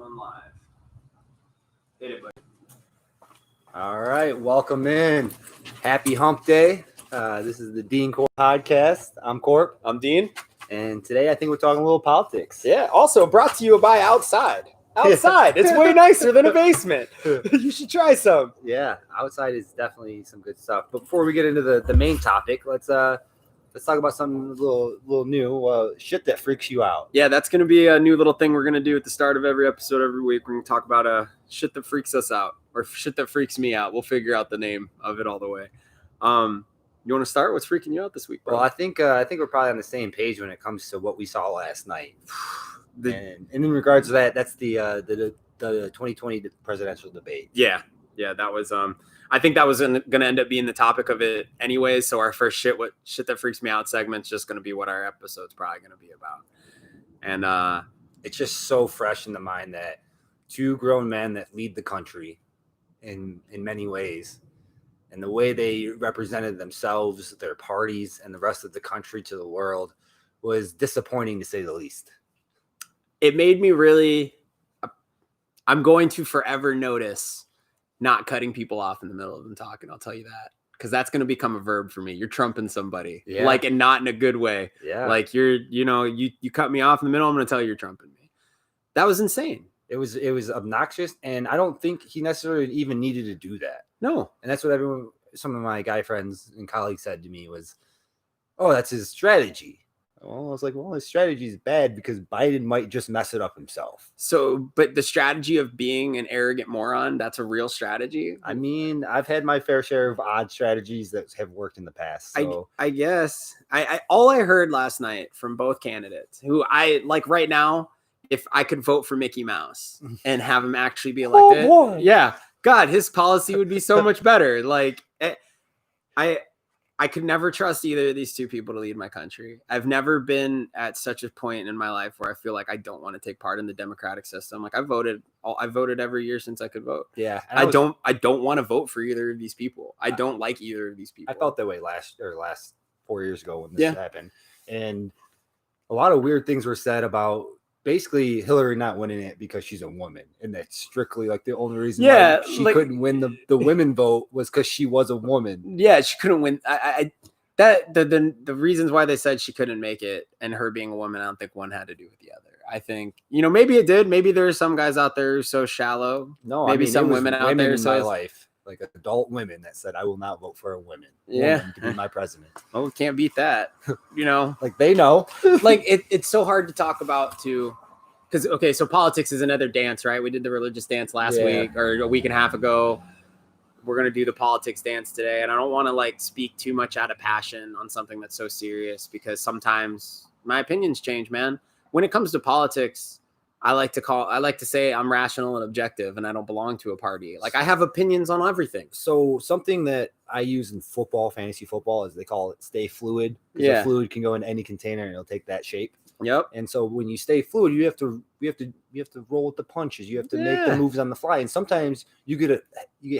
Going live. Hit it, buddy. All right, welcome in. Happy Hump Day. This is the Dean Korp podcast. I'm Korp. I'm Dean. And today I think we're talking a little politics. Yeah, also brought to you by Outside. Outside. It's way nicer than a basement. You should try some. Yeah, outside is definitely some good stuff. But before we get into the main topic, let's talk about something a little new. Shit that freaks you out. Yeah, that's going to be a new little thing we're going to do at the start of every episode every week. We're going to talk about shit that freaks us out or shit that freaks me out. We'll figure out the name of it all the way. You want to start? What's freaking you out this week, bro? Well, I think we're probably on the same page when it comes to what we saw last night. And in regards to that, that's the 2020 presidential debate. Yeah, that was I think that was going to end up being the topic of it anyway. So our first shit that freaks me out segment's just going to be what our episode's probably going to be about. And it's just so fresh in the mind that two grown men that lead the country in many ways, and the way they represented themselves, their parties, and the rest of the country to the world was disappointing to say the least. It made me really, I'm going to forever notice not cutting people off in the middle of them talking. I'll tell you that, because that's going to become a verb for me. You're trumping somebody, and not in a good way. Yeah. Like you cut me off in the middle. I'm going to tell you you're trumping me. That was insane. It was obnoxious. And I don't think he necessarily even needed to do that. No. And that's what some of my guy friends and colleagues said to me was, oh, that's his strategy. Well, I was like, well, his strategy is bad because Biden might just mess it up himself. So, but the strategy of being an arrogant moron, that's a real strategy. I mean, I've had my fair share of odd strategies that have worked in the past. So. I guess all I heard last night from both candidates who I like right now, if I could vote for Mickey Mouse and have him actually be elected. Oh, boy. Yeah. God, his policy would be so much better. Like I could never trust either of these two people to lead my country. I've never been at such a point in my life where I feel like I don't want to take part in the democratic system. Like I voted every year since I could vote. Yeah. I don't want to vote for either of these people. I don't like either of these people. I felt that way last 4 years ago when this happened. And a lot of weird things were said about basically Hillary not winning it because she's a woman, and that's strictly like the only reason why she couldn't win the women vote was because she was a woman. Yeah, she couldn't win. The reasons why they said she couldn't make it and her being a woman, I don't think one had to do with the other. I think maybe it did. Maybe there are some guys out there who are so shallow. No, maybe some women out there in my life, like adult women that said I will not vote for a woman to be my president. Oh, we can't beat that. Like they know. Like it's so hard to talk about too, because so politics is another dance, right? We did the religious dance last week or a week and a half ago. We're gonna do the politics dance today, and I don't want to speak too much out of passion on something that's so serious because sometimes my opinions change, man. When it comes to politics, I like to say I'm rational and objective, and I don't belong to a party. Like I have opinions on everything. So something that I use in football, fantasy football, is they call it stay fluid. Yeah, the fluid can go in any container and it'll take that shape. Yep. And so when you stay fluid, you have to roll with the punches. You have to make the moves on the fly. And sometimes you get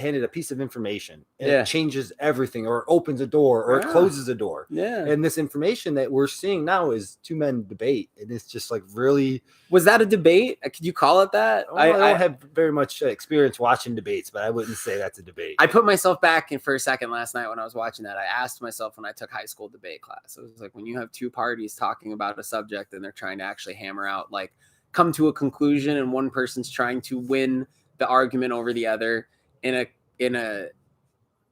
handed a piece of information and it changes everything, or it opens a door, or it closes a door. Yeah. And this information that we're seeing now is two men debate, and it's just like really. Was that a debate? Could you call it that? I don't have very much experience watching debates, but I wouldn't say that's a debate. I put myself back in for a second last night when I was watching that. I asked myself when I took high school debate class. It was like when you have two parties talking about a subject and they're trying to actually hammer out, come to a conclusion, and one person's trying to win the argument over the other in a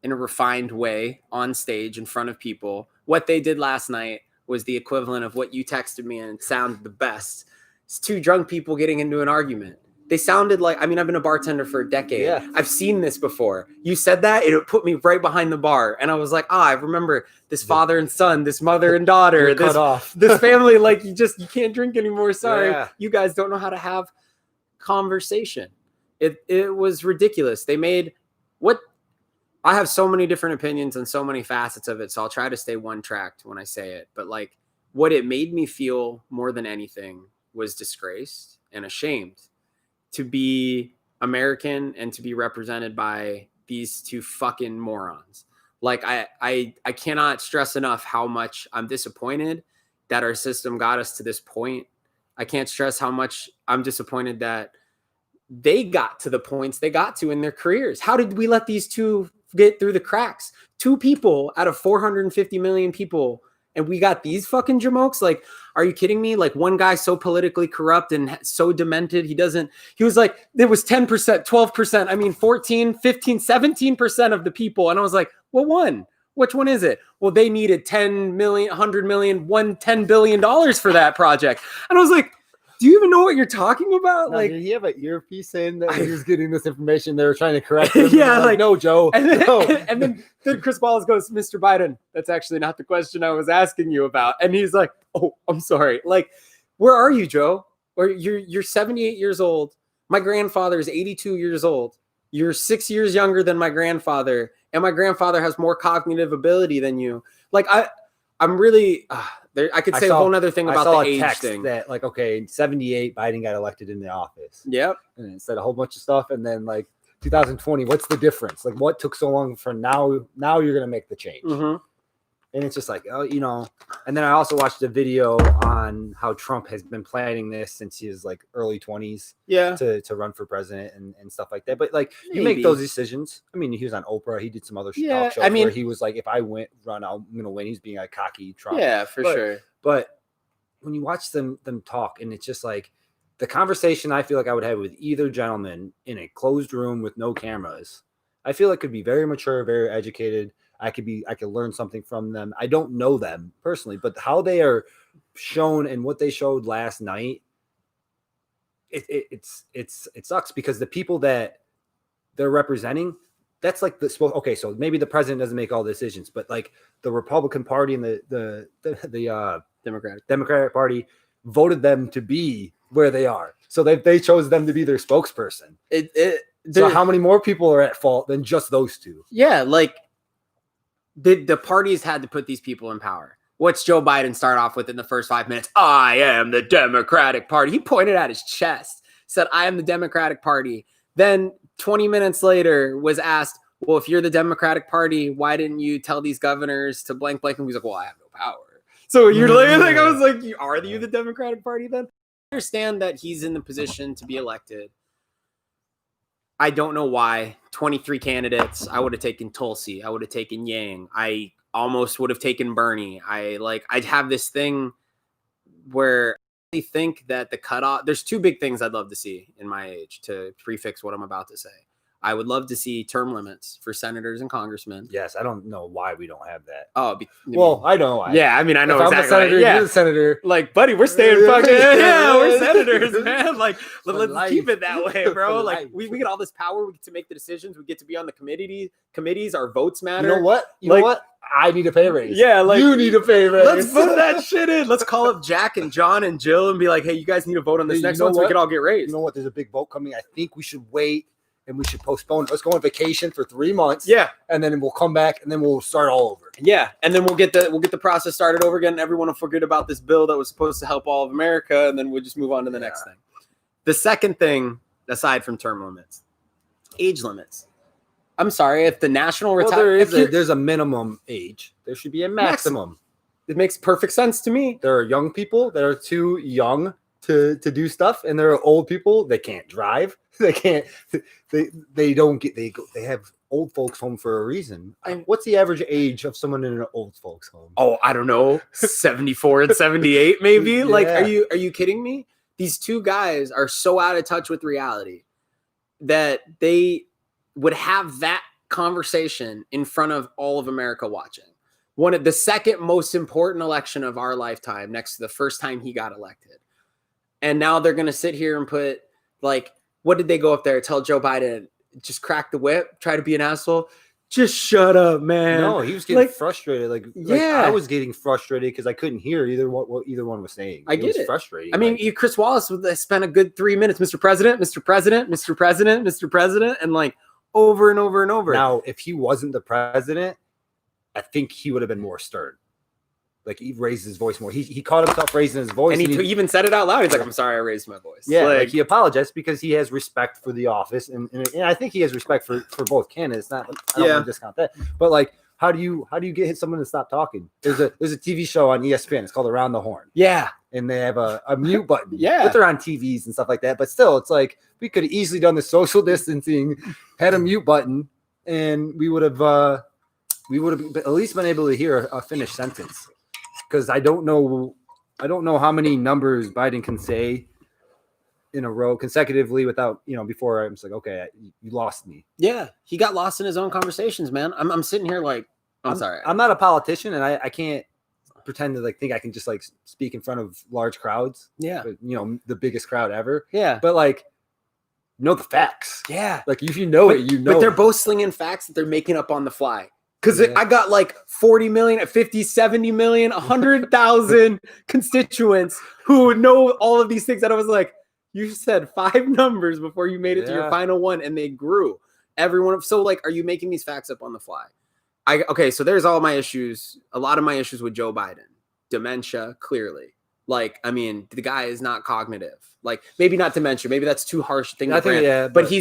refined way on stage in front of people. What they did last night was the equivalent of what you texted me, and it sounded the best. It's two drunk people getting into an argument. They sounded like, I've been a bartender for a decade. Yeah. I've seen this before. You said that, and it put me right behind the bar. And I was like, I remember this father and son, this mother and daughter, this family, you can't drink anymore. Sorry. Yeah. You guys don't know how to have conversation. It was ridiculous. They made I have so many different opinions and so many facets of it. So I'll try to stay one tracked when I say it. But what it made me feel more than anything was disgraced and ashamed to be American and to be represented by these two fucking morons. I cannot stress enough how much I'm disappointed that our system got us to this point. I can't stress how much I'm disappointed that they got to the points they got to in their careers. How did we let these two get through the cracks? 2 people out of 450 million people, and we got these fucking jamokes? Like, are you kidding me? Like, one guy so politically corrupt and so demented, he was like, it was 10%, 12%, I mean 14, 15, 17% of the people. And I was like, well, which one is it? Well, they needed 10 million, 100 million, $10 billion for that project. And I was like, do you even know what you're talking about? Now, like, did he have an earpiece saying that he was getting this information? They were trying to correct him. Yeah, like, no, Joe. And then, no. and then Chris Wallace goes, Mr. Biden, that's actually not the question I was asking you about. And he's like, oh, I'm sorry. Like, where are you, Joe? Or you're 78 years old. My grandfather is 82 years old. You're 6 years younger than my grandfather, and my grandfather has more cognitive ability than you. Like, I'm really. I could say a whole other thing about the age thing. That, like, okay, in 78, Biden got elected in the office. Yep. And it said a whole bunch of stuff. And then, like, 2020, what's the difference? Like, what took so long for now? Now you're going to make the change. Mm-hmm. And it's just like, oh, you know. And then I also watched a video on how Trump has been planning this since his, like, early 20s. Yeah. To run for president and stuff like that. But, like, you Maybe. make those decisions. I mean, he was on Oprah. He did some other talk shows where he was like, if I run, I'm going to win. He's being a cocky Trump. Yeah, for sure. But when you watch them talk, and it's just like the conversation I feel like I would have with either gentleman in a closed room with no cameras, I feel it could be very mature, very educated. I could learn something from them. I don't know them personally, but how they are shown and what they showed last night, it sucks because the people that they're representing, that's like okay, so maybe the president doesn't make all the decisions, but like the Republican Party and the Democratic Party voted them to be where they are. So they chose them to be their spokesperson. So how many more people are at fault than just those two? Yeah, like the parties had to put these people in power. What's Joe Biden start off with in the first 5 minutes? I am the Democratic Party. He pointed at his chest, said, I am the Democratic Party. Then 20 minutes later was asked, well, if you're the Democratic Party, why didn't you tell these governors to blank? And he's like, well, I have no power. So you're like, I was like, are you the Democratic Party then? I understand that he's in the position to be elected. I don't know why. 23 candidates. I would have taken Tulsi. I would have taken Yang. I almost would have taken Bernie. I'd have this thing where I think that the cutoff, there's 2 big things I'd love to see in my age to prefix what I'm about to say. I would love to see term limits for senators and congressmen. Yes, I don't know why we don't have that. Oh, I know why. Yeah, I mean, I know if exactly. I'm a senator, yeah. you're the senator. Like, buddy, we're staying fucking. Yeah, we're senators, man. Like, let's keep it that way, bro. Like, we get all this power. We get to make the decisions. We get to be on the committees. Our votes matter. You know what? I need a pay raise. Yeah, like you need a pay raise. Let's put that shit in. Let's call up Jack and John and Jill and be like, hey, you guys need to vote on this next one so we can all get raised. You know what? There's a big vote coming. I think we should wait. And we should postpone. Let's go on vacation for 3 months. Yeah, and then we'll come back, and then we'll start all over. Yeah, and then we'll get the process started over again. Everyone will forget about this bill that was supposed to help all of America, and then we'll just move on to the next thing. The second thing, aside from term limits, age limits. I'm sorry, if the national there's a minimum age. There should be a maximum. It makes perfect sense to me. There are young people that are too young to do stuff, and there are old people that can't drive. They can't. They have old folks home for a reason. What's the average age of someone in an old folks home? Oh, I don't know, 74 and 78, maybe. Yeah. Like, are you kidding me? These 2 guys are so out of touch with reality that they would have that conversation in front of all of America watching. One of the second most important election of our lifetime, next to the first time he got elected. And now they're going to sit here and put, like, what did they go up there? Tell Joe Biden, just crack the whip, try to be an asshole? Just shut up, man. No, he was getting frustrated. Like I was getting frustrated because I couldn't hear what either one was saying. I get it. Frustrating. I mean, Chris Wallace spent a good 3 minutes, Mr. President, Mr. President, Mr. President, Mr. President, and like over and over and over. Now, if he wasn't the president, I think he would have been more stern. Like, he raised his voice more. He caught himself raising his voice. And he even said it out loud. He's like, I'm sorry I raised my voice. Yeah, like he apologized because he has respect for the office. And I think he has respect for both candidates. I don't want to discount that. But, like, how do you get someone to stop talking? There's a TV show on ESPN. It's called Around the Horn. Yeah. And they have a mute button. Yeah. But they're on TVs and stuff like that. But still, it's like we could have easily done the social distancing, had a mute button, and we would have at least been able to hear a finished sentence. Because I don't know how many numbers Biden can say in a row consecutively without, before I'm just like, okay, you lost me. Yeah. He got lost in his own conversations, man. I'm sitting here like, I'm sorry. I'm not a politician, and I can't pretend to think I can just speak in front of large crowds. Yeah. But, the biggest crowd ever. Yeah. But know the facts. Yeah. If you know it, But they're both slinging facts that they're making up on the fly. Because I got 40 million, 50, 70 million, 100,000 constituents who know all of these things. And I was like, you said 5 numbers before you made it to your final one, and they grew. Everyone. So, are you making these facts up on the fly? Okay, so there's all my issues. A lot of my issues with Joe Biden. Dementia, clearly. The guy is not cognitive. Maybe not dementia. Maybe that's too harsh a thing to brand. But he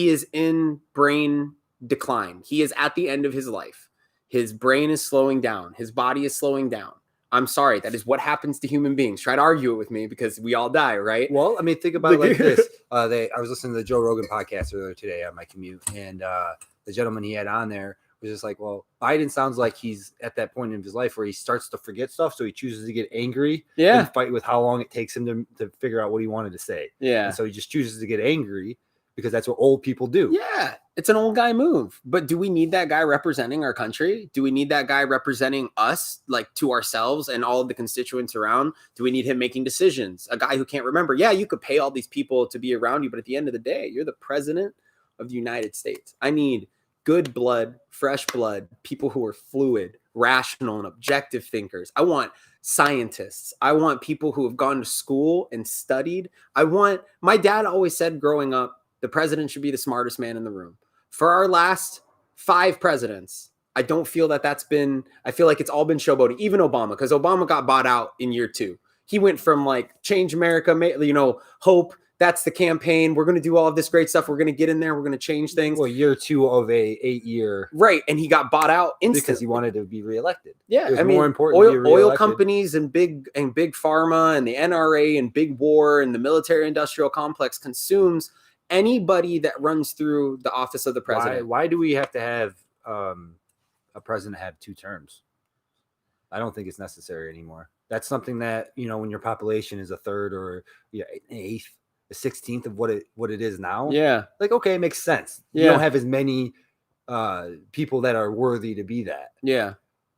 is in brain decline. He is at the end of his life. His brain is slowing down. His body is slowing down. I'm sorry. That is what happens to human beings. Try to argue it with me because we all die, right? Well, think about it like this. I was listening to the Joe Rogan podcast earlier today on my commute, and the gentleman he had on there was just like, well, Biden sounds like he's at that point in his life where he starts to forget stuff, so he chooses to get angry and fight with how long it takes him to figure out what he wanted to say. Yeah. And so he just chooses to get angry because that's what old people do. Yeah, it's an old guy move. But do we need that guy representing our country? Do we need that guy representing us, to ourselves and all of the constituents around? Do we need him making decisions? A guy who can't remember. Yeah, you could pay all these people to be around you, but at the end of the day, you're the president of the United States. I need good blood, fresh blood, people who are fluid, rational, and objective thinkers. I want scientists. I want people who have gone to school and studied. My dad always said growing up, the president should be the smartest man in the room. For our last 5 presidents, I don't feel I feel like it's all been showboating, even Obama, because Obama got bought out in year 2. He went from change America, hope, that's the campaign. We're going to do all of this great stuff. We're going to get in there. We're going to change things. Well, year 2 of a 8-year. Right. And he got bought out instantly. Because he wanted to be reelected. Yeah. More important oil companies and big pharma and the NRA and big war and the military industrial complex consumes anybody that runs through the office of the president. Why do we have to have a president have 2 terms? I don't think it's necessary anymore. That's something that, when your population is a third or an eighth, a 16th of what it is now. Yeah. Okay, it makes sense. You don't have as many people that are worthy to be that. Yeah.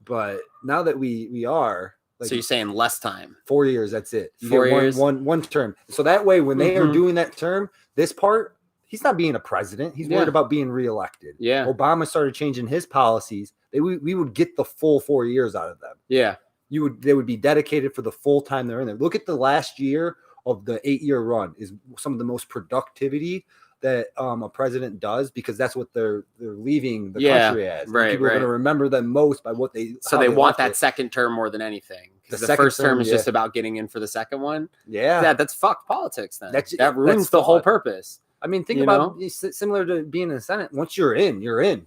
But now that we are, so you're saying less time? 4 years, that's it. You 4 get years, one term. So that way, when they are doing that term, this part, he's not being a president. He's worried about being reelected. Yeah. Obama started changing his policies. We would get the full 4 years out of them. Yeah. They would be dedicated for the full time they're in there. Look at the last year of the 8-year run is some of the most productivity that a president does, because that's what they're leaving the country as. Right. People are going to remember them most by what they. So they want that second term more than anything. The first term is just about getting in for the second one. Yeah. That's fucked politics then. That ruins the whole purpose. Think about similar to being in the Senate. Once you're in, you're in.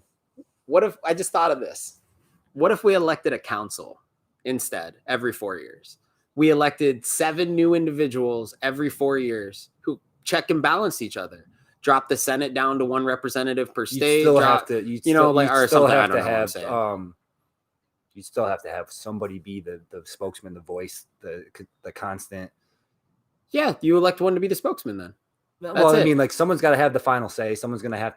What if I just thought of this? What if we elected a council instead every 4 years? We elected 7 new individuals every 4 years who check and balance each other. Drop the Senate down to 1 representative per state. You still have to have somebody be the spokesman, the voice, the constant. Yeah, you elect one to be the spokesman then. Someone's got to have the final say. Someone's going to have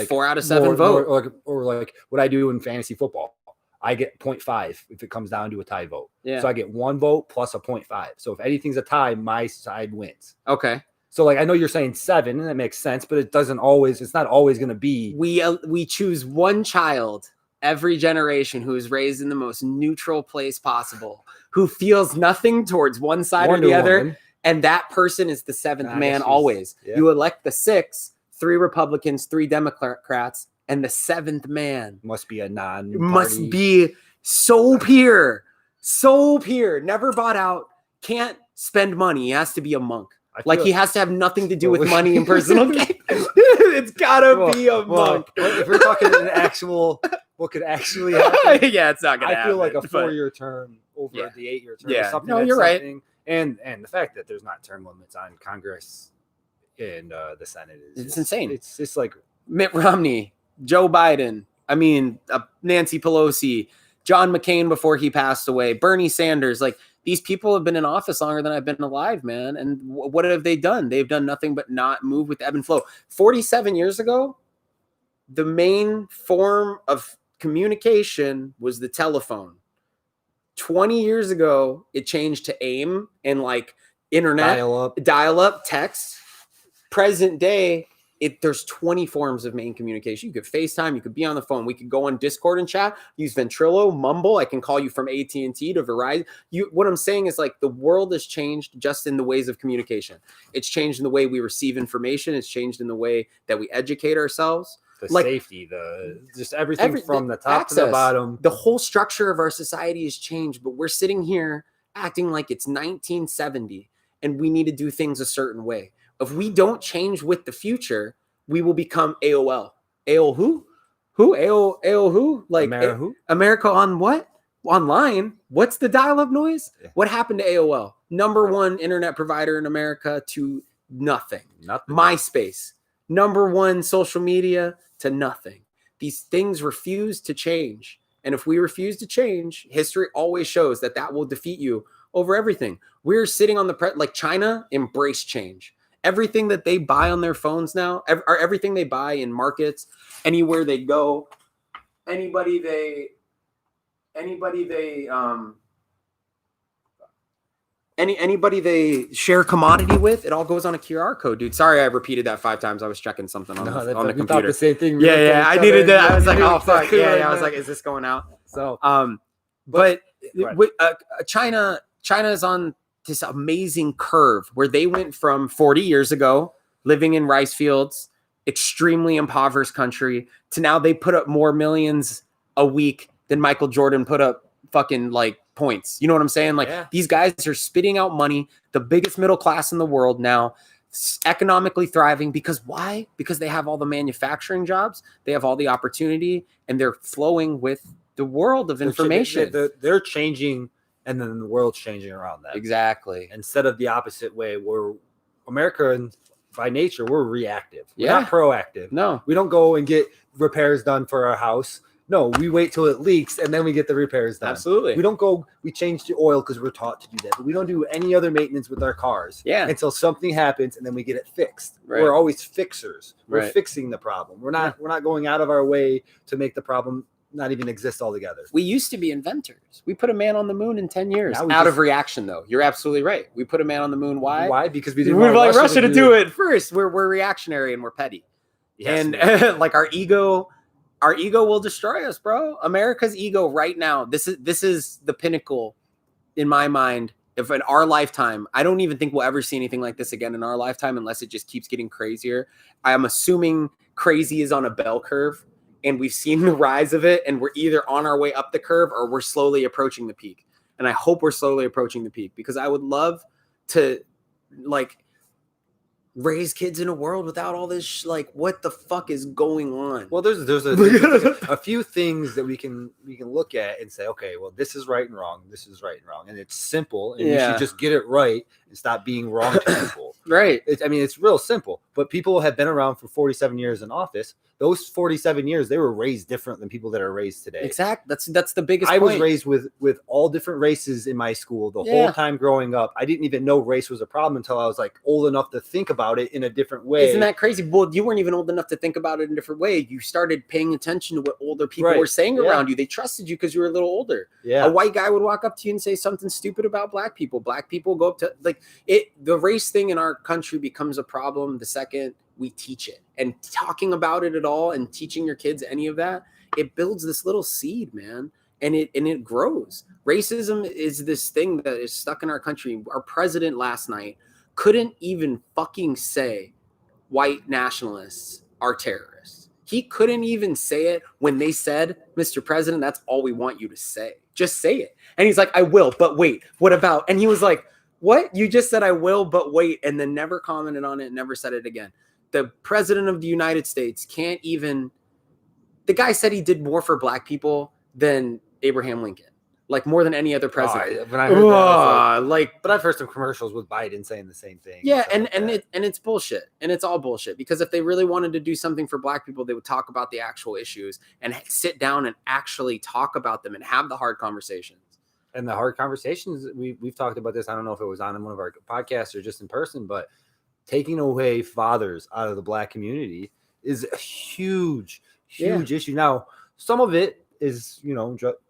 4 out of 7 vote. Or what I do in fantasy football. I get 0.5 if it comes down to a tie vote. Yeah. So I get 1 vote plus a 0.5. So if anything's a tie, my side wins. Okay. So I know you're saying 7, and that makes sense, but it's not always going to be. We choose 1 child every generation who is raised in the most neutral place possible, who feels nothing towards one side or the other. And that person is the 7th man always. Yeah. You elect the 6, 3 Republicans, 3 Democrats, and the 7th man must be must be so pure, never bought out, can't spend money. He has to be a monk. He has to have nothing to do with money and personal gain. It's gotta be a monk. If we're talking an actual what could actually happen. Yeah, it's not gonna happen. I feel like a but- 4-year term over Yeah. the 8-year term. Yeah. Or something. No, that's you're right. something. And the fact that there's not term limits on Congress and the Senate is It's insane. It's just like Mitt Romney, Joe Biden, I mean, Nancy Pelosi, John McCain before he passed away, Bernie Sanders, like these people have been in office longer than I've been alive, man. And what have they done? They've done nothing but not move with the ebb and flow. 47 years ago, the main form of communication was the telephone. 20 years ago, it changed to AIM and like internet, dial up, text. Present day, there's 20 forms of main communication. You could FaceTime, you could be on the phone, we could go on Discord and chat, use Ventrilo, Mumble. I can call you from AT&T to Verizon. What I'm saying is like the world has changed just in the ways of communication. It's changed in the way we receive information. It's changed in the way that we educate ourselves. the like, safety, just everything from the top to the bottom. The whole structure of our society has changed, but we're sitting here acting like it's 1970 and we need to do things a certain way. If we don't change with the future, we will become AOL. AOL who? Who? AOL who? Like who? America on what? Online? What's the dial-up noise? Yeah. What happened to AOL? Number one internet provider in America to nothing. Nothing. MySpace. Number one social media to nothing. These things refuse to change. And if we refuse to change, history always shows that will defeat you over everything. We're sitting on like China embraced change. Everything that they buy on their phones now, or everything they buy in markets, anywhere they go, anybody they share commodity with, it all goes on a QR code, dude. Sorry, I repeated that 5 times. I was checking something on the computer. Thought the same thing. Yeah, I needed that. I was like, oh fuck, yeah. I was like, is this going out? So, but China is on this amazing curve where they went from 40 years ago living in rice fields, extremely impoverished country, to now they put up more millions a week than Michael Jordan put up fucking like points. You know what I'm saying? Like these guys are spitting out money, the biggest middle class in the world now, economically thriving. Because why? Because they have all the manufacturing jobs, they have all the opportunity, and they're flowing with the world of information. They're changing, and then the world's changing around them. Exactly. Instead of the opposite way, where America, by nature, we're reactive. We're not proactive. No. We don't go and get repairs done for our house. No, we wait till it leaks and then we get the repairs done. Absolutely. We don't go, we change the oil because we're taught to do that, but we don't do any other maintenance with our cars until something happens and then we get it fixed. Right. We're always fixers. We're fixing the problem. We're not going out of our way to make the problem not even exist altogether. We used to be inventors. We put a man on the moon in 10 years of reaction, though. You're absolutely right. We put a man on the moon. Why? Why? Because we didn't want Russia to do it first. We're reactionary and we're petty. Yes, and like our ego will destroy us, bro. America's ego right now. This is the pinnacle in my mind. If in our lifetime, I don't even think we'll ever see anything like this again in our lifetime unless it just keeps getting crazier. I'm assuming crazy is on a bell curve. And we've seen the rise of it, and we're either on our way up the curve or we're slowly approaching the peak. And I hope we're slowly approaching the peak, because I would love to like raise kids in a world without all this like what the fuck is going on. Well, there's a few things that we can look at and say, okay, well, this is right and wrong. This is right and wrong, and it's simple, and we should just get it right and stop being wrong to people. Right. It's real simple. But people have been around for 47 years in office. Those 47 years, they were raised different than people that are raised today. Exactly. That's the biggest point. I was raised with all different races in my school the whole time growing up. I didn't even know race was a problem until I was like old enough to think about it in a different way. Isn't that crazy? Well, you weren't even old enough to think about it in a different way. You started paying attention to what older people were saying around you. They trusted you because you were a little older. Yeah. A white guy would walk up to you and say something stupid about black people. Black people go up to like it. The race thing in our country becomes a problem the second we teach it. And talking about it at all and teaching your kids any of that, it builds this little seed, man. And it grows. Racism is this thing that is stuck in our country. Our president last night couldn't even fucking say white nationalists are terrorists. He couldn't even say it when they said, Mr. President, that's all we want you to say. Just say it. And he's like, I will, but wait, what about? And he was like, what? You just said I will, but wait, and then never commented on it, never said it again. The president of the United States can't even The guy said he did more for black people than Abraham Lincoln, like more than any other president. When I heard that, I was like, but I've heard some commercials with Biden saying the same thing. Yeah, and it's bullshit, and it's all bullshit, because if they really wanted to do something for black people, they would talk about the actual issues and sit down and actually talk about them and have the hard conversations. And the hard conversations, we've talked about this. I don't know if it was on one of our podcasts or just in person, but taking away fathers out of the black community is a huge issue. Now, some of it is,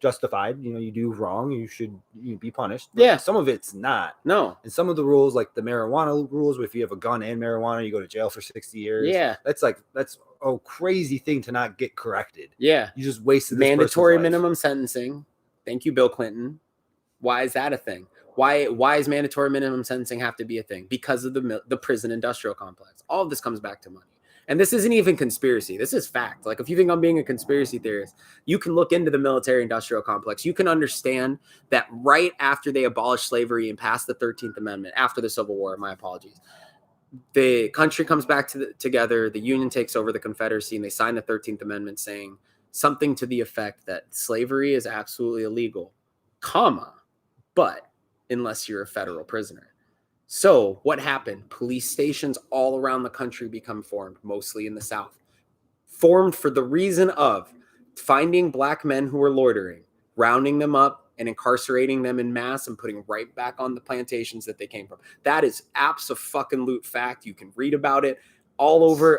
justified. You do wrong, you be punished. Yeah. Some of it's not. No. And some of the rules, like the marijuana rules, if you have a gun and marijuana, you go to jail for 60 years. Yeah. That's a crazy thing to not get corrected. Yeah. You just wasted this mandatory person's life. minimum sentencing. Thank you, Bill Clinton. Why is that a thing? Why is mandatory minimum sentencing have to be a thing? Because of the prison industrial complex. All of this comes back to money. And this isn't even conspiracy. This is fact. Like, if you think I'm being a conspiracy theorist, you can look into the military industrial complex. You can understand that right after they abolished slavery and passed the 13th Amendment, after the Civil War, my apologies, the country comes back together. The Union takes over the Confederacy, and they sign the 13th Amendment saying something to the effect that slavery is absolutely illegal, but unless you're a federal prisoner. So what happened? Police stations all around the country become formed, mostly in the South. Formed for the reason of finding black men who were loitering, rounding them up and incarcerating them in mass and putting right back on the plantations that they came from. That is abso-fucking-lute fact. You can read about it all over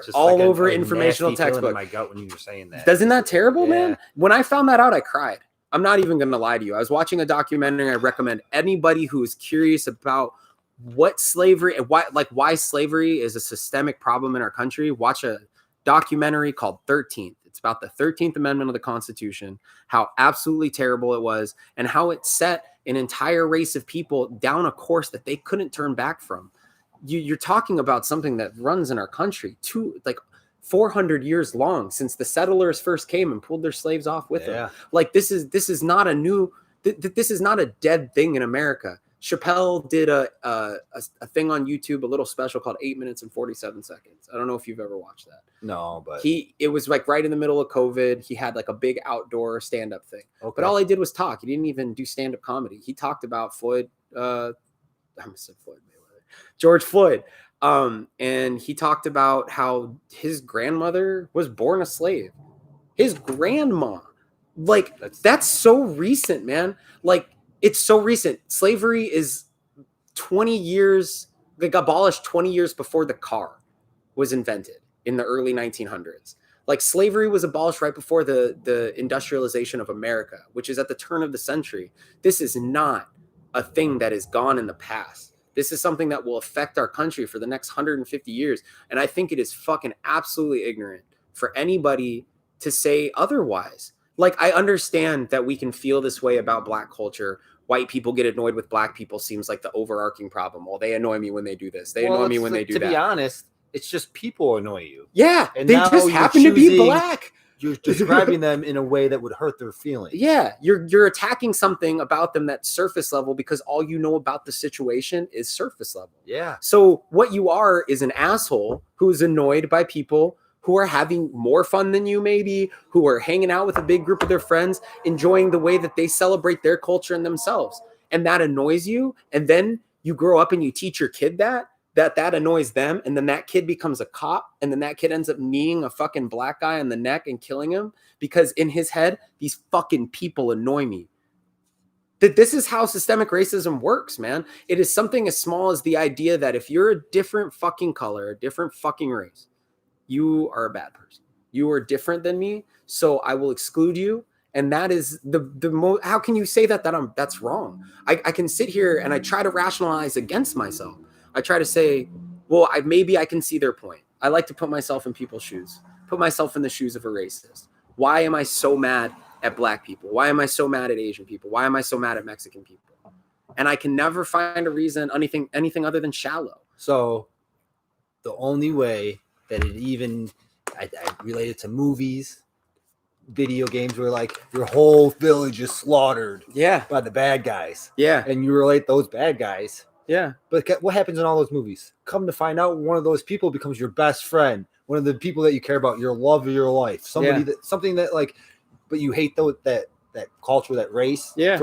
informational textbook. In my gut when you were saying that. Isn't that terrible, man? When I found that out, I cried. I'm not even going to lie to you. I was watching a documentary. I recommend anybody who is curious about what slavery and why slavery is a systemic problem in our country. Watch a documentary called 13th. It's about the 13th Amendment of the Constitution, how absolutely terrible it was, and how it set an entire race of people down a course that they couldn't turn back from. You're talking about something that runs in our country 400 years long, since the settlers first came and pulled their slaves off with them. Like, this is not a dead thing in America. Chappelle did a thing on YouTube, a little special called 8 minutes and 47 seconds. I don't know if you've ever watched that. No, but it was like right in the middle of COVID. He had like a big outdoor stand-up thing. Okay. But all he did was talk. He didn't even do stand-up comedy. He talked about George Floyd. And he talked about how his grandmother was born a slave. His grandma. Like, that's so recent, man. Like, it's so recent. Slavery is 20 years, like, abolished 20 years before the car was invented in the early 1900s. Like, slavery was abolished right before the industrialization of America, which is at the turn of the century. This is not a thing that is gone in the past. This is something that will affect our country for the next 150 years. And I think it is fucking absolutely ignorant for anybody to say otherwise. Like, I understand that we can feel this way about black culture. White people get annoyed with black people seems like the overarching problem. Well, they annoy me when they do this. They annoy me when they do that. To be honest, it's just people annoy you. Yeah, and they just happen to be black. You're describing them in a way that would hurt their feelings. Yeah, you're attacking something about them that's surface level because all you know about the situation is surface level. Yeah. So what you are is an asshole who is annoyed by people who are having more fun than you, maybe, who are hanging out with a big group of their friends, enjoying the way that they celebrate their culture and themselves. And that annoys you. And then you grow up and you teach your kid that annoys them. And then that kid becomes a cop. And then that kid ends up kneeing a fucking black guy on the neck and killing him because in his head, these fucking people annoy me. That this is how systemic racism works, man. It is something as small as the idea that if you're a different fucking color, a different fucking race, you are a bad person. You are different than me, so I will exclude you. And that is the most. How can you say that's wrong? I can sit here and I try to rationalize against myself. I try to say, well, maybe I can see their point. I like to put myself in people's shoes, put myself in the shoes of a racist. Why am I so mad at black people? Why am I so mad at Asian people? Why am I so mad at Mexican people? And I can never find a reason, anything other than shallow. So the only way that it even, I relate it to movies, video games where like your whole village is slaughtered by the bad guys. Yeah. And you relate those bad guys. Yeah. But what happens in all those movies? Come to find out, one of those people becomes your best friend. one of the people that you care about, your love of your life, somebody something that like, but you hate that culture, that race. Yeah.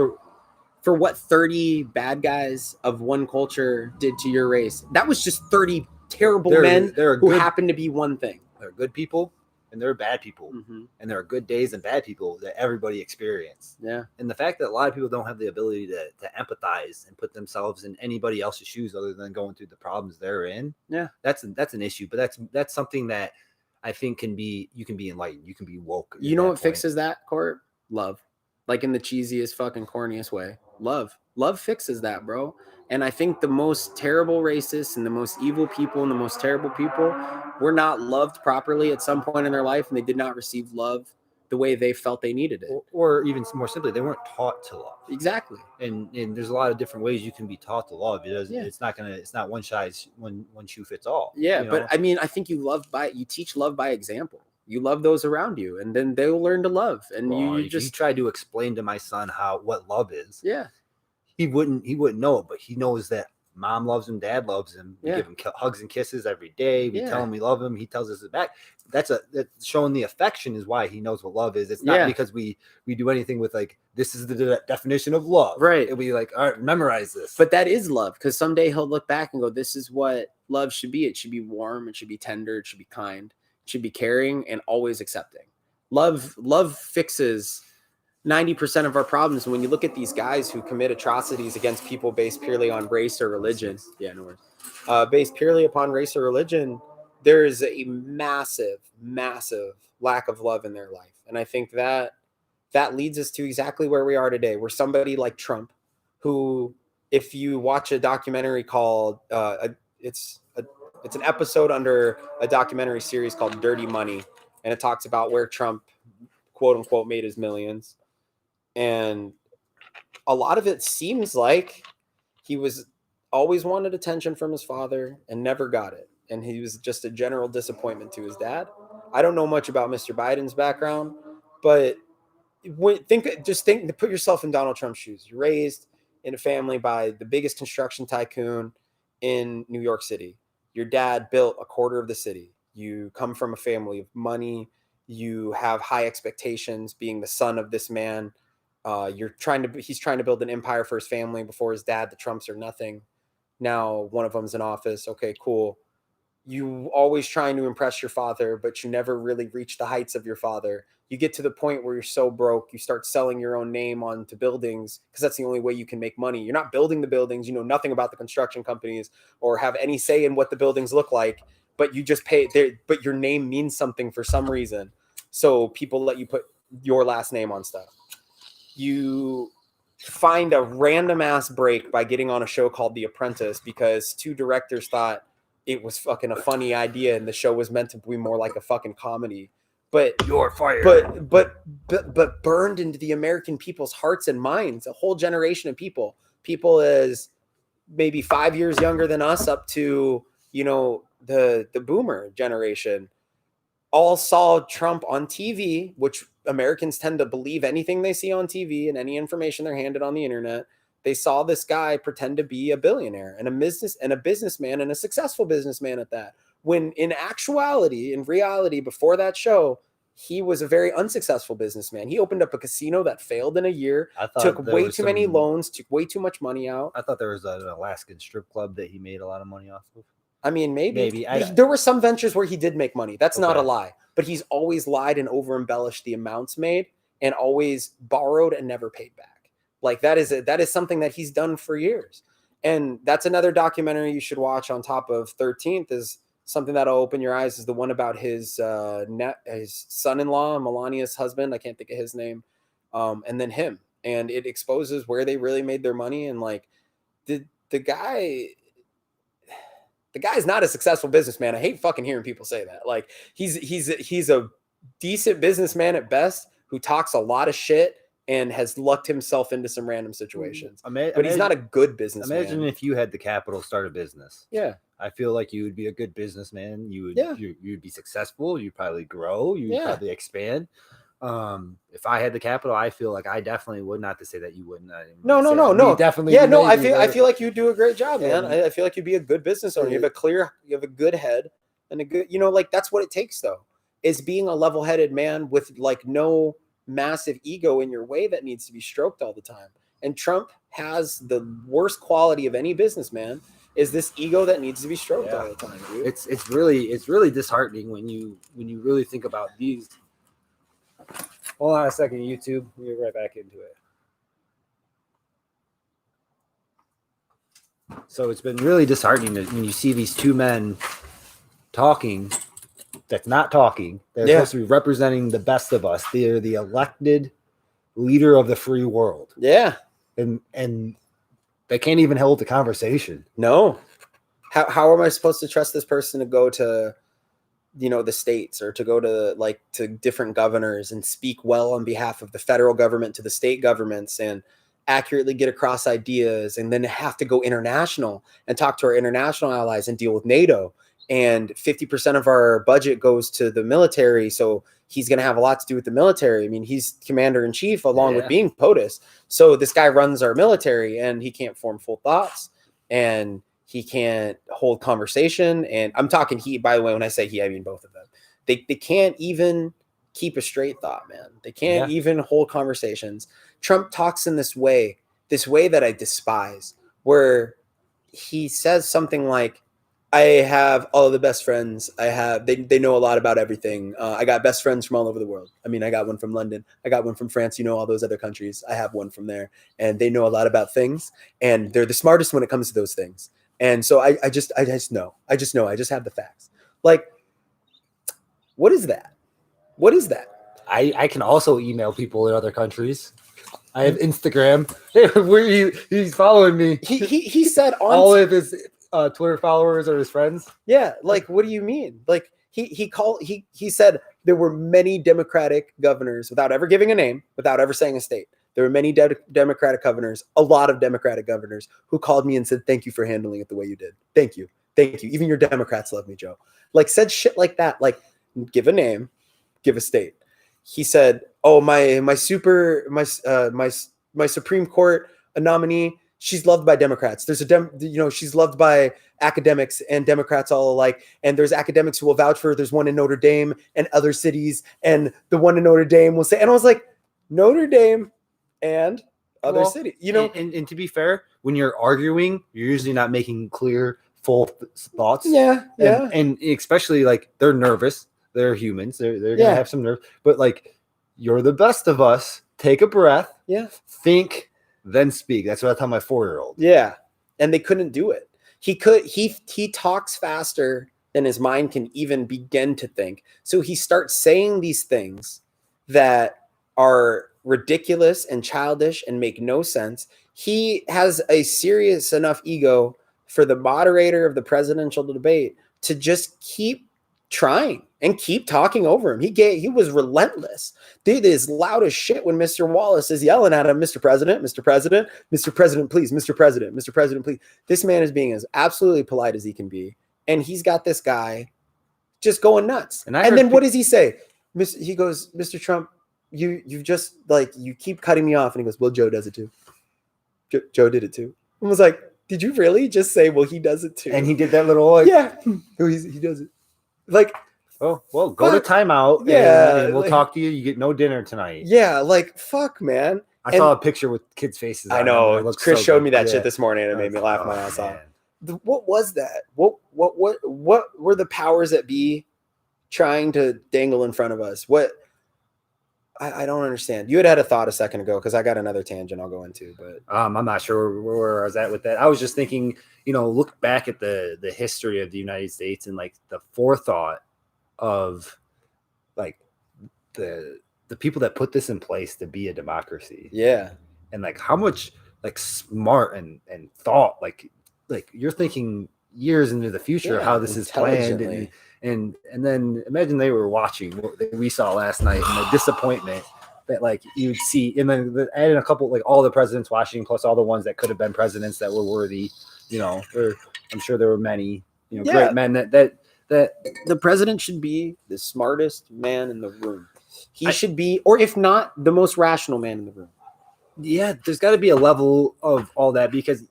For what 30 bad guys of one culture did to your race. That was just 30 terrible men who happened to be one thing. They're good people and they're bad people. Mm-hmm. And there are good days and bad people that everybody experiences. Yeah. And the fact that a lot of people don't have the ability to empathize and put themselves in anybody else's shoes other than going through the problems they're in. Yeah. That's an issue. But that's something that I think you can be enlightened. You can be woke. You know what fixes that, Korp? Love. Like in the cheesiest, fucking corniest way. Love fixes that, bro. And I think the most terrible racists and the most evil people and the most terrible people were not loved properly at some point in their life, and they did not receive love the way they felt they needed it. Or even more simply, they weren't taught to love. Exactly. And there's a lot of different ways you can be taught to love. It's not one shoe fits all. Yeah, but I mean, I think you teach love by example. You love those around you, and then they'll learn to love. And you try to explain to my son what love is. Yeah, he wouldn't know it, but he knows that mom loves him, dad loves him. We give him hugs and kisses every day. We tell him we love him. He tells us it back. That's showing the affection is why he knows what love is. It's not because we do anything with like, this is the definition of love. Right. It'll be like, all right, memorize this. But that is love, because someday he'll look back and go, this is what love should be. It should be warm. It should be tender. It should be kind. It should be caring and always accepting. Love fixes 90% of our problems. And when you look at these guys who commit atrocities against people based purely on race or religion, based purely upon race or religion, there is a massive, massive lack of love in their life. And I think that leads us to exactly where we are today, where somebody like Trump, who, if you watch a documentary called, it's an episode under a documentary series called Dirty Money, and it talks about where Trump, quote unquote, made his millions. And a lot of it seems like he was always wanted attention from his father and never got it. And he was just a general disappointment to his dad. I don't know much about Mr. Biden's background, but put yourself in Donald Trump's shoes. You're raised in a family by the biggest construction tycoon in New York City. Your dad built a quarter of the city. You come from a family of money. You have high expectations being the son of this man. He's trying to build an empire for his family. Before his dad, the Trumps are nothing. Now one of them's in office. Okay, cool. You always trying to impress your father, but you never really reach the heights of your father. You get to the point where you're so broke, you start selling your own name onto buildings because that's the only way you can make money. You're not building the buildings. You know nothing about the construction companies or have any say in what the buildings look like, but you just pay there. But your name means something for some reason. So people let you put your last name on stuff. You find a random ass break by getting on a show called The Apprentice because two directors thought it was fucking a funny idea and the show was meant to be more like a fucking comedy. But you're fired. But burned into the American people's hearts and minds, a whole generation of people as maybe 5 years younger than us up to, the boomer generation, all saw Trump on TV, which Americans tend to believe anything they see on TV and any information they're handed on the internet. They saw this guy pretend to be a billionaire and a businessman and a successful businessman at that. When in reality, before that show, he was a very unsuccessful businessman. He opened up a casino that failed in a year, took way too many loans, took way too much money out. I thought there was an Alaskan strip club that he made a lot of money off of. I mean, maybe. There were some ventures where he did make money. That's not a lie. But he's always lied and over-embellished the amounts made and always borrowed and never paid back. Like that is something that he's done for years. And that's another documentary you should watch on top of 13th is something that'll open your eyes is the one about his son-in-law, Melania's husband. I can't think of his name. And then him. And it exposes where they really made their money. And like the guy's not a successful businessman. I hate fucking hearing people say that. Like he's a decent businessman at best who talks a lot of shit and has lucked himself into some random situations. But he's not a good businessman. Imagine if you had the capital to start a business. Yeah. I feel like you would be a good businessman. You'd be successful. You'd probably grow. You'd probably expand. If I had the capital, I feel like I definitely would. Not to say that you wouldn't. No. Definitely. Yeah, no. I feel like you do a great job, man. I feel like you'd be a good business owner. You have a good head. and a good, you know, like that's what it takes though, is being a level-headed man with like no massive ego in your way that needs to be stroked all the time. And Trump has the worst quality of any businessman, is this ego that needs to be stroked all the time, dude. It's really disheartening when you really think about these. Hold on a second, YouTube. We'll get right back into it. So it's been really disheartening when you see these two men talking that's not talking. They're supposed to be representing the best of us. They're the elected leader of the free world. Yeah. And they can't even hold the conversation. No. How am I supposed to trust this person to go to, you know, the states, or to go to like to different governors and speak well on behalf of the federal government to the state governments and accurately get across ideas, and then have to go international and talk to our international allies and deal with NATO? And 50% of our budget goes to the military. So he's going to have a lot to do with the military. I mean, he's commander in chief along with being POTUS. So this guy runs our military, and he can't form full thoughts, and he can't hold conversation. And I'm talking he, by the way, when I say he, I mean both of them. They can't even keep a straight thought, man. They can't even hold conversations. Trump talks in this way that I despise, where he says something like, I have all of the best friends. I have, they know a lot about everything. I got best friends from all over the world. I mean, I got one from London. I got one from France. You know, all those other countries. I have one from there, and they know a lot about things, and they're the smartest when it comes to those things. And so I just know. I just have the facts. Like, what is that? What is that? I can also email people in other countries. I have Instagram. He's following me. He said on all of his Twitter followers are his friends. Yeah, like what do you mean? Like he said there were many Democratic governors, without ever giving a name, without ever saying a state. There were many Democratic governors, a lot of Democratic governors, who called me and said, "Thank you for handling it the way you did. Thank you. Thank you. Even your Democrats love me, Joe." Like, said shit like that. Like, give a name, give a state. He said, "Oh, my Supreme Court nominee, she's loved by Democrats. There's she's loved by academics and Democrats all alike. And there's academics who will vouch for her. There's one in Notre Dame and other cities, and the one in Notre Dame will say," and I was like, Notre Dame and other city, you know. And to be fair, when you're arguing, you're usually not making clear, full thoughts. And especially like they're nervous. They're humans. They're gonna have some nerve. But like, you're the best of us. Take a breath. Yeah. Think, then speak. That's what I tell my 4-year-old. Yeah. And they couldn't do it. He talks faster than his mind can even begin to think. So he starts saying these things that are ridiculous and childish and make no sense. He has a serious enough ego for the moderator of the presidential debate to just keep trying and keep talking over him. He was relentless. Dude is loud as shit when Mr. Wallace is yelling at him, "Mr. President, Mr. President, Mr. President, please, Mr. President, Mr. President, please." This man is being as absolutely polite as he can be. And he's got this guy just going nuts. And then what does he say? He goes, "Mr. Trump, you've just like, you keep cutting me off." And he goes, "Well, Joe does it too. Joe did it too." I was like, did you really just say, "Well, he does it too"? And he did that little like, he does it. Like, oh, well, go to timeout. And we'll talk to you. You get no dinner tonight. Yeah, like, fuck, man. I saw a picture with kids' faces. I know. Chris showed me that shit this morning, and it made me laugh my ass off. What was that? What were the powers that be trying to dangle in front of us? What? I don't understand. You had a thought a second ago, because I got another tangent I'll go into, but I'm not sure where I was at with that. I was just thinking, look back at the history of the United States and like the forethought of like the people that put this in place to be a democracy. Yeah. And like how much like smart and thought, like you're thinking years into the future of how this is planned. And then imagine they were watching what we saw last night and the disappointment that like you'd see, and then adding a couple, like all the presidents watching, plus all the ones that could have been presidents that were worthy. I'm sure there were many, great men that the president should be the smartest man in the room. He should be, or if not, the most rational man in the room. Yeah, there's got to be a level of all that, because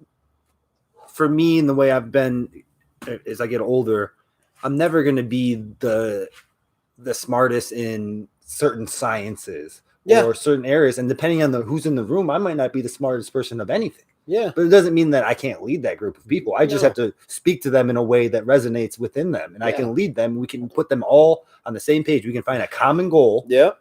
for me, and the way I've been as I get older, I'm never going to be the smartest in certain sciences or certain areas. And depending on who's in the room, I might not be the smartest person of anything. Yeah. But it doesn't mean that I can't lead that group of people. I just have to speak to them in a way that resonates within them. And I can lead them. We can put them all on the same page. We can find a common goal. Yeah.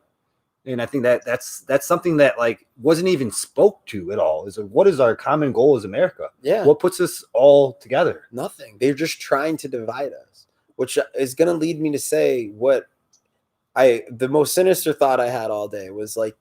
And I think that's something that like wasn't even spoke to at all. Is what is our common goal as America? Yeah. What puts us all together? Nothing. They're just trying to divide us, which is going to lead me to say the most sinister thought I had all day was like,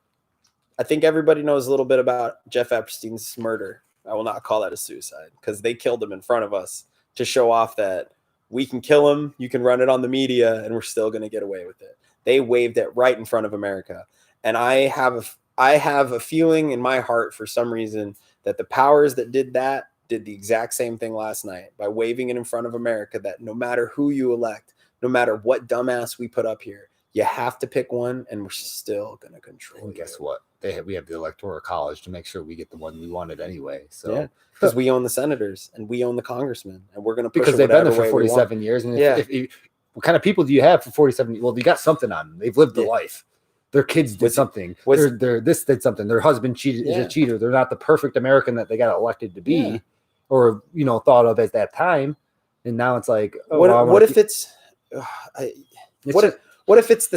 I think everybody knows a little bit about Jeff Epstein's murder. I will not call that a suicide because they killed him in front of us to show off that we can kill him. You can run it on the media and we're still going to get away with it. They waved it right in front of America. And I have a feeling in my heart for some reason that the powers that did that did the exact same thing last night by waving it in front of America, that no matter who you elect, no matter what dumbass we put up here, you have to pick one and we're still going to control. And guess what? We have the Electoral College to make sure we get the one we wanted anyway. So because we own the senators and we own the congressmen and we're going to push because they've been there for 47 years. And what kind of people do you have for 47? Well, you got something on them. They've lived the life. Their kids did something. This did something. Their husband cheated. Is a cheater. They're not the perfect American that they got elected to be, or thought of at that time. And now it's like, what if it's the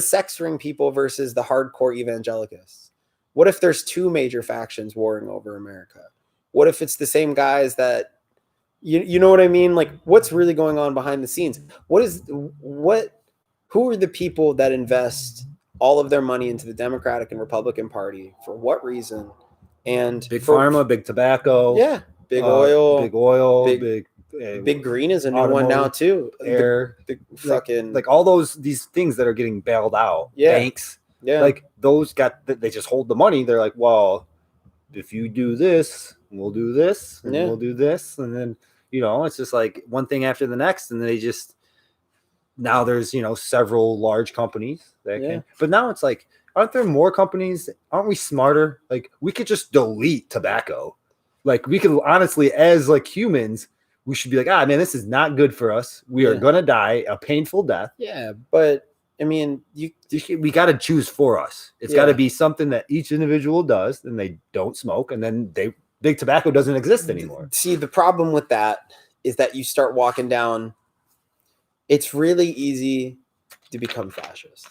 sex ring people versus the hardcore evangelicals? What if there's two major factions warring over America? What if it's the same guys that, you know what I mean? Like, what's really going on behind the scenes? Who are the people that invest all of their money into the Democratic and Republican Party? For what reason? And big pharma, big tobacco. Yeah. Big oil. Big green is a new one now too. Air. The fucking like all these things that are getting bailed out. Yeah. Banks. Yeah. Like those they just hold the money. They're like, well, if you do this, we'll do this, and we'll do this. And then, it's just like one thing after the next. And they just, now there's, several large companies that can, but now it's like, aren't there more companies? Aren't we smarter? Like we could just delete tobacco. Like we could honestly, as like humans, we should be like, man, this is not good for us. We are going to die a painful death. Yeah. But I mean, we got to choose for us. It's got to be something that each individual does, and they don't smoke, and then big tobacco doesn't exist anymore. See, the problem with that is that you start walking down. It's really easy to become fascist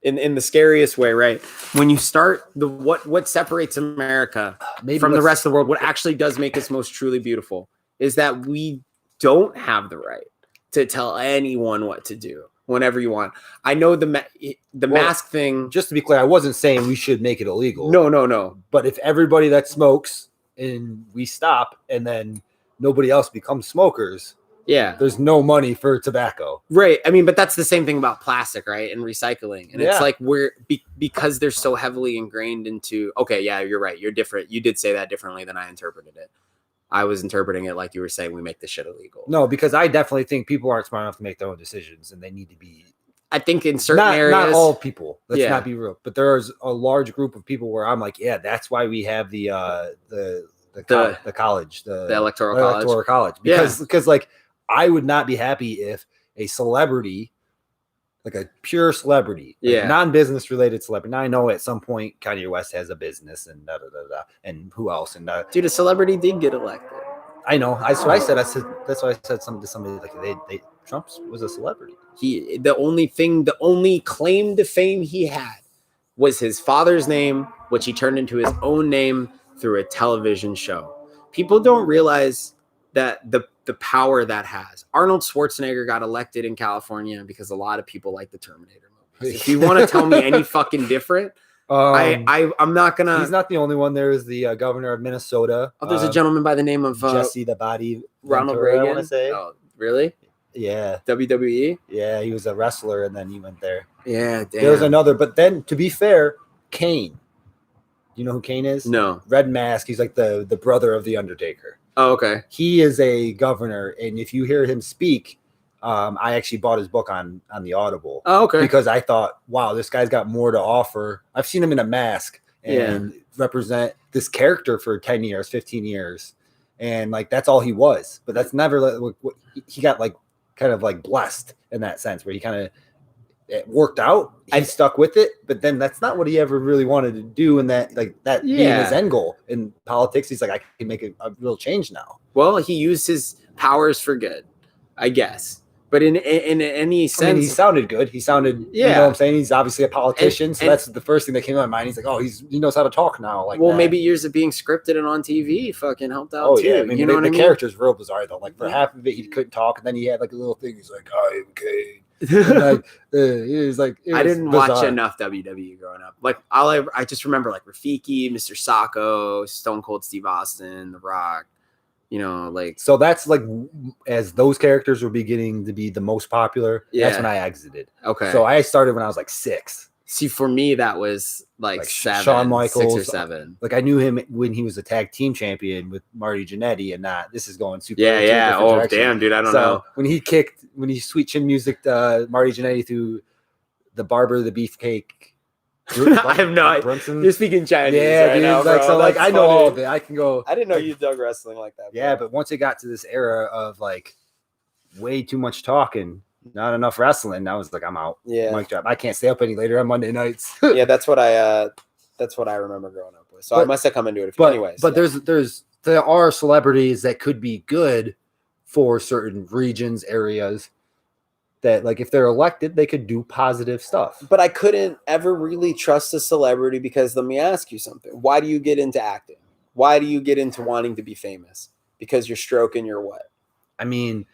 in the scariest way, right? When you start what separates America from the rest of the world, what actually does make us most truly beautiful is that we don't have the right to tell anyone what to do. Whenever you want. I know the mask thing. Just to be clear, I wasn't saying we should make it illegal. No. But if everybody that smokes and we stop and then nobody else becomes smokers, there's no money for tobacco. Right. I mean, but that's the same thing about plastic, right? And recycling. And it's like because they're so heavily ingrained into, you're right. You're different. You did say that differently than I interpreted it. I was interpreting it like you were saying we make this shit illegal. No, because I definitely think people aren't smart enough to make their own decisions, and they need to be. I think in certain areas, not all people. Let's not be real, but there is a large group of people where I'm like, that's why we have the college, the electoral college, because like I would not be happy if a celebrity, like a pure celebrity, non-business related celebrity. Now I know at some point Kanye West has a business and and who else? And dude, a celebrity did get elected. I know. That's what I said. That's why I said something to somebody like Trump was a celebrity. The only claim to fame he had was his father's name, which he turned into his own name through a television show. People don't realize that the power that has. Arnold Schwarzenegger got elected in California because a lot of people like the Terminator movies. If you want to tell me any fucking different, I'm not gonna. He's not the only one. There is the governor of Minnesota. Oh, there's a gentleman by the name of Jesse the Body Ronald Ventura, Reagan. I want to say. Oh, really? Yeah. WWE. Yeah, he was a wrestler, and then he went there. Yeah, damn. There was another, but then to be fair, Kane. You know who Kane is? No. Red Mask. He's like the brother of the Undertaker. Oh, okay. He is a governor, and if you hear him speak, I actually bought his book on the Audible. Oh, okay. Because I thought, wow, this guy's got more to offer. I've seen him in a mask and represent this character for 10 years, 15 years. And like, that's all he was, but that's never he got like kind of like blessed in that sense, where he kind of it worked out. He stuck with it, but then that's not what he ever really wanted to do. And that being his end goal in politics, he's like, I can make a real change now. Well, he used his powers for good, I guess. But in any sense, I mean, he sounded good. He sounded, you know what I'm saying? He's obviously a politician, so that's the first thing that came to my mind. He's like, oh, he knows how to talk now. Like, well, maybe years of being scripted and on TV fucking helped out too. Yeah, I mean, the character's real bizarre though. Like for half of it, he couldn't talk, and then he had like a little thing. He's like, I am Kane. Like, he was like, I didn't watch enough WWE growing up. Like I just remember like Rafiki, Mr. Sacco, Stone Cold Steve Austin, The Rock. You know, like, so that's like as those characters were beginning to be the most popular. That's when I exited. Okay. So I started when I was like 6. See, for me, that was like 7, Shawn Michaels, 6 or 7. Like I knew him when he was a tag team champion with Marty Jannetty, and this is going super. Yeah. Oh, direction. Damn, dude, I don't know. When he sweet chin music Marty Jannetty through the Barber the Beefcake. I have no idea. You're speaking Chinese. Yeah, right dude. now, like, so like I know all of it. I can go. I didn't know you dug wrestling like that. Yeah, but once it got to this era of like way too much talking, not enough wrestling, I was like, I'm out. Yeah, mic drop. I can't stay up any later on Monday nights. Yeah, that's what I remember growing up with. So I must have come into it. Anyways, but there are celebrities that could be good for certain regions, areas. That like if they're elected, they could do positive stuff. But I couldn't ever really trust a celebrity because let me ask you something. Why do you get into acting? Why do you get into wanting to be famous? Because you're stroking your what? I mean,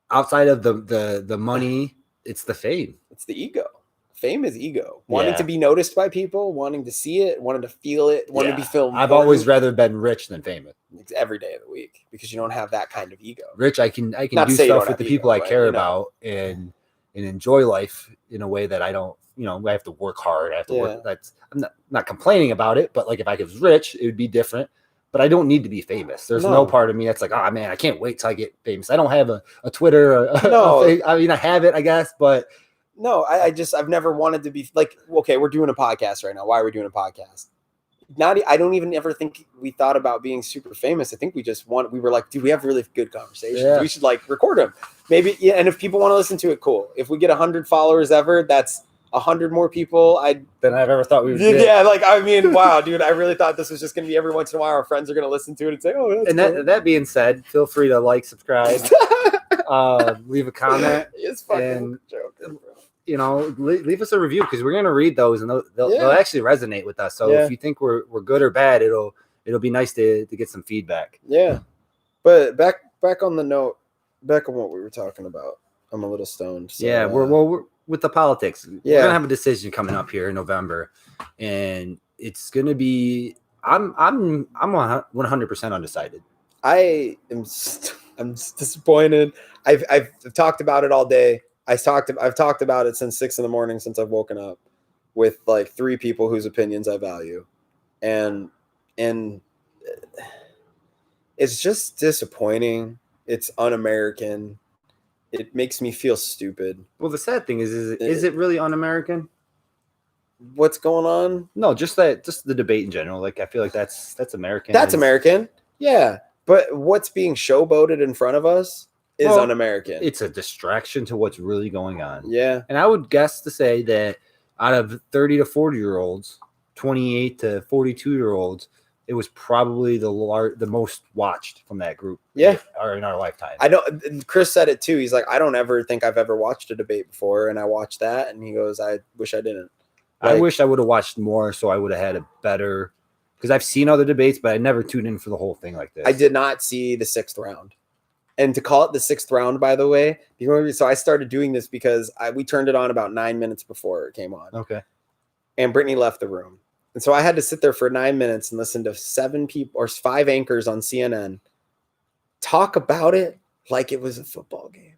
outside of the money, it's the fame. It's the ego. Fame is ego. Wanting to be noticed by people, wanting to see it, wanting to feel it, wanting to be filmed. I've always rather been rich than famous. Every day of the week because you don't have that kind of ego. Rich, I can do stuff with the people I care about and enjoy life in a way that I don't. I have to work hard. I have to work. I'm not complaining about it, but like if I was rich, it would be different. But I don't need to be famous. There's no part of me that's like, oh man, I can't wait till I get famous. I don't have a Twitter. I mean, I have it, I guess, but. No, I've never wanted to be like, okay, we're doing a podcast right now. Why are we doing a podcast? I don't even ever think we thought about being super famous. I think we were like, dude, we have really good conversations. Yeah. We should like record them. Maybe. Yeah. And if people want to listen to it, cool. If we get 100 followers ever, that's 100 more people than I've ever thought we would get. Yeah. Like, I mean, wow, dude, I really thought this was just going to be every once in a while our friends are going to listen to it and say, oh, that's cool. That being said, feel free to like, subscribe, leave a comment. It's fucking joking, bro. Leave us a review because we're gonna read those and they'll actually resonate with us. So if you think we're good or bad, it'll be nice to get some feedback. Yeah, but back on the note, back on what we were talking about. I'm a little stoned. So, yeah, we're with the politics. Yeah, we're gonna have a decision coming up here in November, and it's gonna be. I'm 100% undecided. I'm disappointed. I've talked about it all day. I've talked about it since 6 a.m. since I've woken up with like 3 people whose opinions I value. And it's just disappointing. It's un-American. It makes me feel stupid. Well, the sad thing is it really un-American? What's going on? No, just the debate in general. Like I feel like that's American. That's American. Yeah. But what's being showboated in front of us is un-American. It's a distraction to what's really going on. Yeah. And I would guess to say that out of 30 to 40-year-olds, 28 to 42-year-olds, it was probably the most watched from that group. Yeah. Or in our lifetime. Chris said it too. He's like, I don't ever think I've ever watched a debate before. And I watched that. And he goes, I wish I didn't. I wish I would have watched more so I would have had a better, because I've seen other debates, but I never tuned in for the whole thing like this. I did not see the 6th round. And to call it the 6th round, by the way, so I started doing this because we turned it on about 9 minutes before it came on. Okay. And Brittany left the room. And so I had to sit there for 9 minutes and listen to 7 people or 5 anchors on CNN talk about it like it was a football game.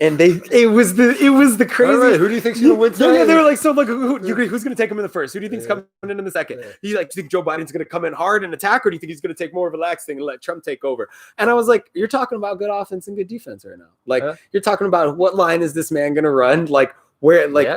And it was the crazy. Right. Who do you think's gonna win today? Yeah, they were like, so look, who's gonna take him in the first? Who do you think's coming in the second? Yeah. Do you think Joe Biden's gonna come in hard and attack, or do you think he's gonna take more of a relaxed thing and let Trump take over? And I was like, you're talking about good offense and good defense right now. Like you're talking about what line is this man gonna run? Like where? Like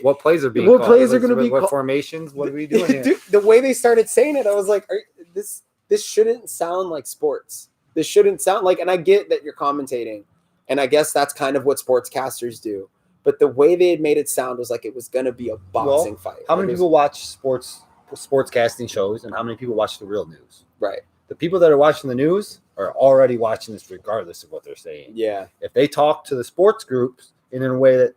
what plays are being? What called? plays are gonna be? What formations? What are we doing here? Dude, the way they started saying it, I was like, this shouldn't sound like sports. This shouldn't sound like. And I get that you're commentating And I guess that's kind of what sportscasters do. But the way they had made it sound was like it was going to be a boxing fight. How many people watch sportscasting shows, and how many people watch the real news? Right. The people that are watching the news are already watching this regardless of what they're saying. Yeah. If they talk to the sports groups in a way that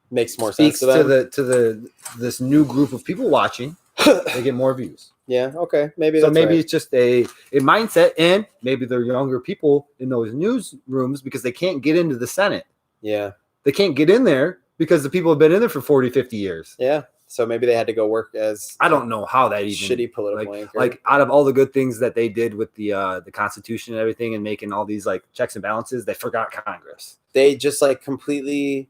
makes more sense to them, this new group of people watching, they get more views. Yeah. Okay. Maybe it's just a mindset, and maybe they're younger people in those newsrooms because they can't get into the Senate. Yeah. They can't get in there because the people have been in there for 40, 50 years. Yeah. So maybe they had to go work as I don't know how that even shitty political anchor. Like out of all the good things that they did with the Constitution and everything and making all these like checks and balances, they forgot Congress. They just like completely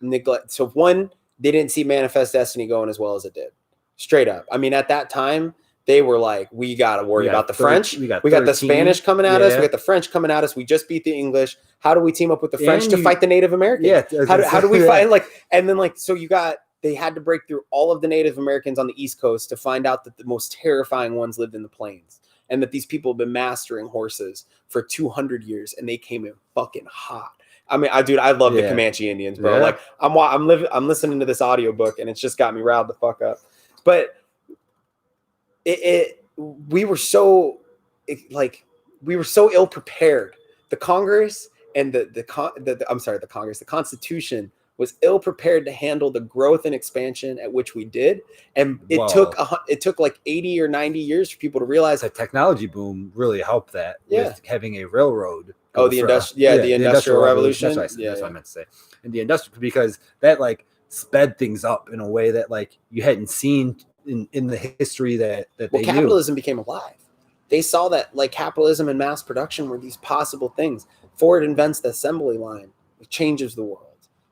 neglect. So one, they didn't see Manifest Destiny going as well as it did. Straight up. I mean, at that time, they were like, we got to worry about the French. We got the Spanish coming at us. We got the French coming at us. We just beat the English. How do we team up with the French to fight the Native Americans? Yeah. How do we fight? And then so they had to break through all of the Native Americans on the East Coast to find out that the most terrifying ones lived in the plains, and that these people have been mastering horses for 200 years, and they came in fucking hot. I mean, I love the Comanche Indians, bro. Yeah. Like I'm listening to this audiobook, and it's just got me riled the fuck up. But we were so ill prepared. The Congress and the Congress, the Constitution was ill prepared to handle the growth and expansion at which we did, and it took like 80 or 90 years for people to realize the technology boom really helped that. With having a railroad. The Industrial Revolution. That's what I meant to say. And the industrial, because that like sped things up in a way that like you hadn't seen in the history that they knew. Capitalism became alive. They saw that like capitalism and mass production were these possible things. Ford invents the assembly line. It changes the world.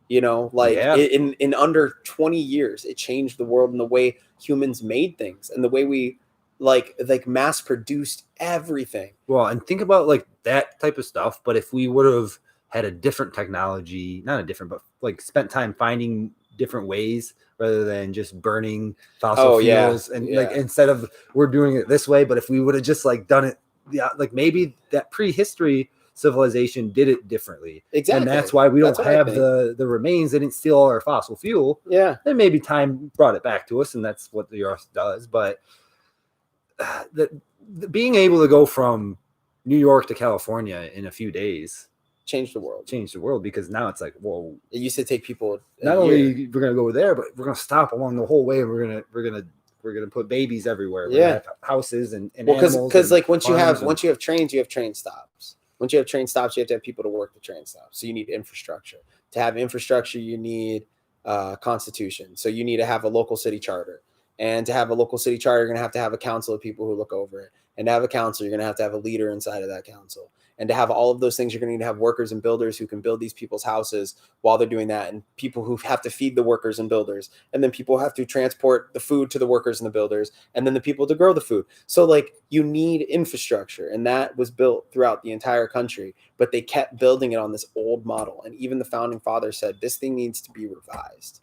You know, in under 20 years, it changed the world in the way humans made things and the way we like mass produced everything. Well, and think about like that type of stuff. But if we would have had a different technology, not a different, but like spent time finding different ways rather than just burning fossil fuels and like instead of we're doing it this way, but if we would have just like done it, like maybe that prehistory civilization did it differently. Exactly. And that's why we don't have the remains. They didn't steal all our fossil fuel. Yeah. Then maybe time brought it back to us, and that's what the earth does. But the being able to go from New York to California in a few days changed the world because now it's like, whoa, it used to take people not only we're gonna go there, but we're gonna stop along the whole way, and we're gonna put babies everywhere. We're gonna have houses and because like once you have trains, you have train stops. Once you have train stops, you have to have people to work the train stops. So you need infrastructure. To have infrastructure, you need constitution. So you need to have a local city charter. And to have a local city charter, you're going to have a council of people who look over it. And to have a council, you're going to have a leader inside of that council. And to have all of those things, you're going to need to have workers and builders who can build these people's houses while they're doing that. And people who have to feed the workers and builders. And then people have to transport the food to the workers and the builders. And then the people to grow the food. So like you need infrastructure. And that was built throughout the entire country. But they kept building it on this old model. And even the founding fathers said, this thing needs to be revised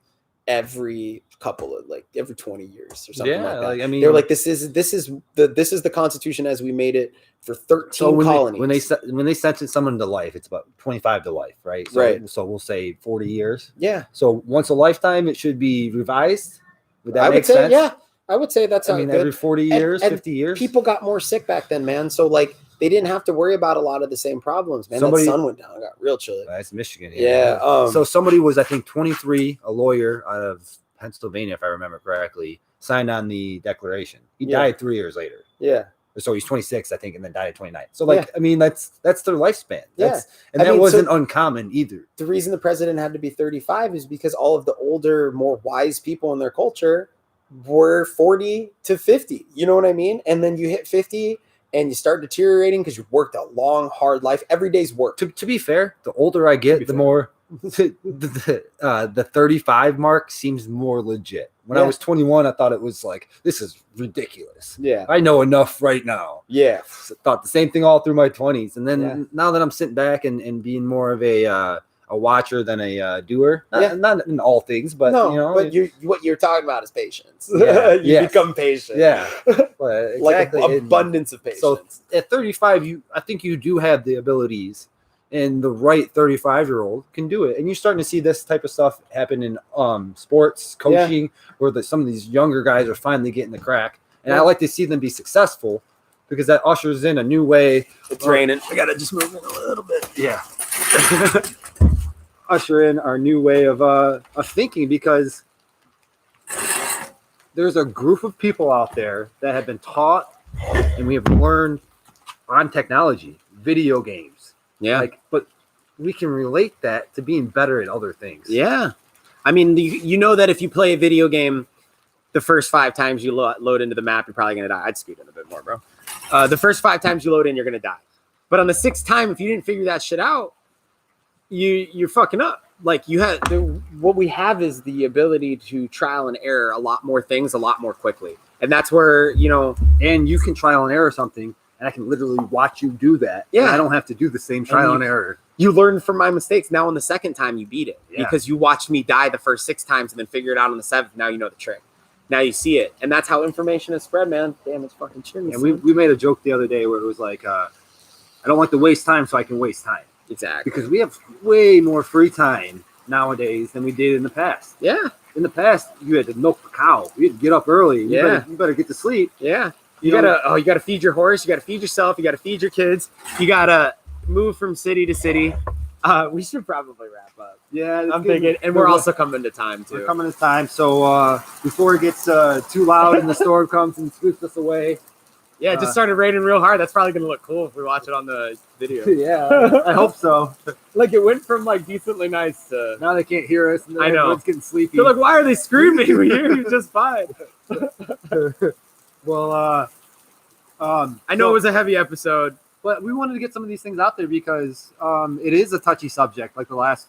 every 20 years or something like that. Like, I mean, they're like, this is the Constitution as we made it for 13 colonies. When they sentence someone to life, it's about 25 to life, right? So we'll say 40 years. Yeah. So once a lifetime, it should be revised. Would that make sense? Yeah, I would say that's. Every 40 years, 50 years. People got more sick back then, man. So like they didn't have to worry about a lot of the same problems, man. The sun went down, it got real chilly. That's Michigan. Yeah. So somebody was, I think, 23, a lawyer out of Pennsylvania, if I remember correctly, signed on the Declaration. He died 3 years later. Yeah. So he's 26, I think, and then died at 29. So I mean, that's their lifespan. That mean, wasn't uncommon either. The reason the president had to be 35 is because all of the older, more wise people in their culture were 40 to 50. You know what I mean? And then you hit 50 and you start deteriorating because you worked a long, hard life. Every day's work. To be fair, the older I get, the more the 35 mark seems more legit. When I was 21, I thought it was like, this is ridiculous. Yeah. I know enough right now. Yeah. Thought the same thing all through my 20s. And then now that I'm sitting back and being more of a watcher than a doer, not in all things, but but what you're talking about is patience. You become patient. Yeah. Exactly. Like abundance of patience. So at 35, I think you do have the abilities And the right 35-year-old can do it. And you're starting to see this type of stuff happen in sports, coaching, where some of these younger guys are finally getting the crack. And I like to see them be successful because that ushers in a new way. It's raining. I got to just move it a little bit. Yeah. Usher in our new way of thinking, because there's a group of people out there that have been taught and we have learned on technology, video games. Yeah. But we can relate that to being better at other things. Yeah. I mean, you know that if you play a video game, the first 5 times you load into the map, you're probably going to die. I'd speed in a bit more, bro. The first 5 times you load in, you're going to die. But on the 6th time, if you didn't figure that shit out, you're fucking up. Like what we have is the ability to trial and error a lot more things a lot more quickly. And that's where, and you can trial and error something. And I can literally watch you do that. Yeah. I don't have to do the same trial and error. You learn from my mistakes. Now on the 2nd time, you beat it. Yeah. Because you watched me die the first 6 times and then figure it out on the 7th. Now you know the trick. Now you see it. And that's how information is spread, man. Damn, it's fucking cheering. And we made a joke the other day where it was like, I don't like to waste time so I can waste time. Exactly. Because we have way more free time nowadays than we did in the past. Yeah. In the past, you had to milk the cow. You had to get up early. You better get to sleep. Yeah. You gotta feed your horse. You gotta feed yourself. You gotta feed your kids. You gotta move from city to city. We should probably wrap up. Yeah, I'm thinking, and we're also coming to time too. We're coming to time, so before it gets too loud and the storm comes and sweeps us away. Yeah, it just started raining real hard. That's probably gonna look cool if we watch it on the video. Yeah, I hope so. Like it went from like decently nice to now they can't hear us. And I know everyone's getting sleepy. They're like, why are they screaming? We hear you just fine. Well, I know it was a heavy episode, but we wanted to get some of these things out there because it is a touchy subject, like the last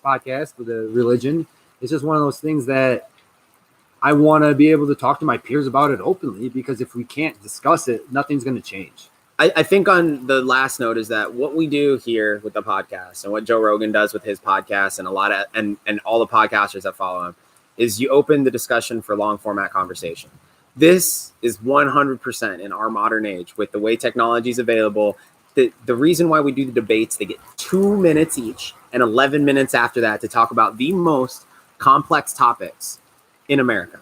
podcast with the religion. It's just one of those things that I want to be able to talk to my peers about it openly, because if we can't discuss it, nothing's going to change. I think on the last note is that what we do here with the podcast and what Joe Rogan does with his podcast and a lot of and all the podcasters that follow him is you open the discussion for long format conversation. This is 100% in our modern age with the way technology is available. The reason why we do the debates, they get 2 minutes each and 11 minutes after that to talk about the most complex topics in America.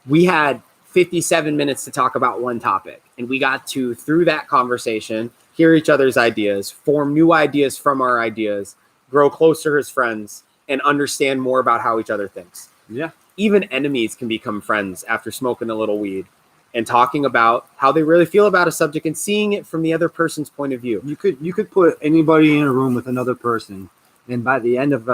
We had 57 minutes to talk about one topic, and we got to, through that conversation, hear each other's ideas, form new ideas from our ideas, grow closer as friends, and understand more about how each other thinks. Yeah. Even enemies can become friends after smoking a little weed and talking about how they really feel about a subject and seeing it from the other person's point of view. You could put anybody in a room with another person, and by the end of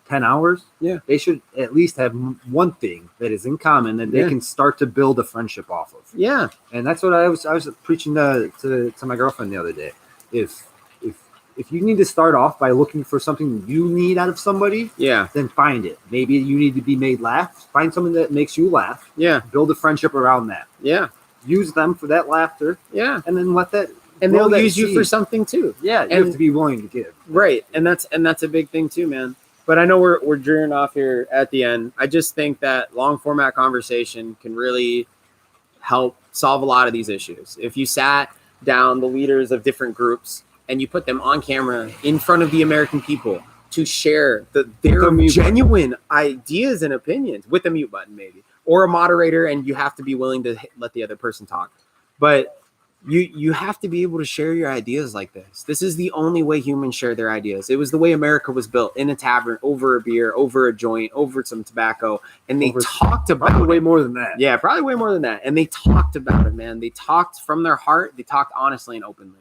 10 hours, they should at least have one thing that is in common that they can start to build a friendship off of. Yeah. And that's what I was preaching to my girlfriend the other day. If you need to start off by looking for something you need out of somebody, then find it. Maybe you need to be made laugh. Find someone that makes you laugh. Yeah. Build a friendship around that. Yeah. Use them for that laughter. Yeah. And then let that. And they'll use you for something too. Yeah. You have to be willing to give. Right. And that's a big thing too, man. But I know we're drearing off here at the end. I just think that long format conversation can really help solve a lot of these issues. If you sat down the leaders of different groups and you put them on camera in front of the American people to share their genuine ideas and opinions with a mute button, maybe, or a moderator, and you have to be willing to let the other person talk. But you have to be able to share your ideas like this. This is the only way humans share their ideas. It was the way America was built, in a tavern, over a beer, over a joint, over some tobacco, and they talked about probably way more than that. Yeah, probably way more than that. And they talked about it, man. They talked from their heart. They talked honestly and openly.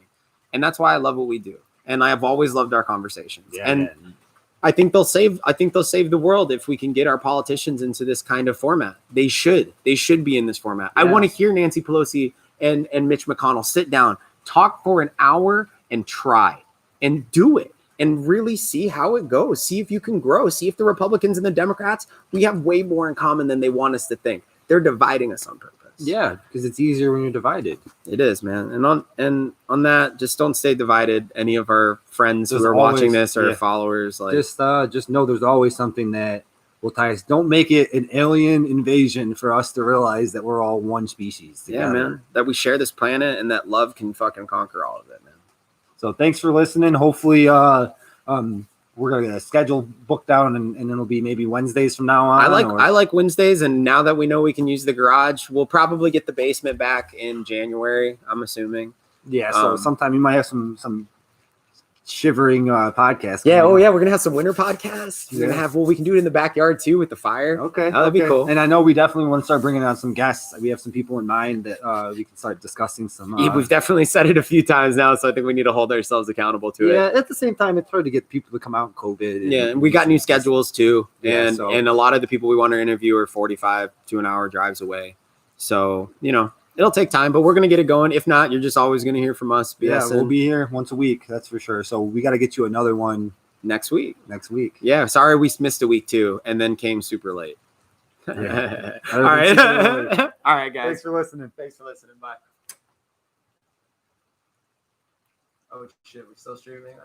And that's why I love what we do. And I have always loved our conversations. Yeah, and man. I think they'll save the world if we can get our politicians into this kind of format. They should be in this format. Yeah. I want to hear Nancy Pelosi and Mitch McConnell sit down, talk for an hour and try and do it and really see how it goes. See if you can grow. See if the Republicans and the Democrats, we have way more in common than they want us to think. They're dividing us on purpose. Yeah, because it's easier when you're divided. It is, man. And on that, just don't stay divided. Any of our friends who are watching this or followers, like just know there's always something that will tie us. Don't make it an alien invasion for us to realize that we're all one species together. Yeah, man. That we share this planet and that love can fucking conquer all of it, man. So thanks for listening. Hopefully, we're gonna get a schedule booked down, and it'll be maybe Wednesdays from now on. I like Wednesdays, and now that we know we can use the garage, we'll probably get the basement back in January. I'm assuming. Yeah. So sometime you might have some shivering podcast. Yeah. Oh yeah, we're gonna have some winter podcasts. We're gonna have. Well, we can do it in the backyard too with the fire. Okay. That'd be cool. And I know we definitely want to start bringing on some guests. We have some people in mind that we can start discussing some. We've definitely said it a few times now, so I think we need to hold ourselves accountable to it. Yeah. At the same time, it's hard to get people to come out in COVID. And we got new schedules too, Yeah, and a lot of the people we want to interview are 45 to an hour drives away. So it'll take time, but we're gonna get it going. If not, you're just always gonna hear from us. Yeah, we'll be here once a week. That's for sure. So we got to get you another one next week. Yeah. Sorry, we missed a week too, and then came super late. Yeah. All right. All right, guys. Thanks for listening. Bye. Oh shit, we're still streaming.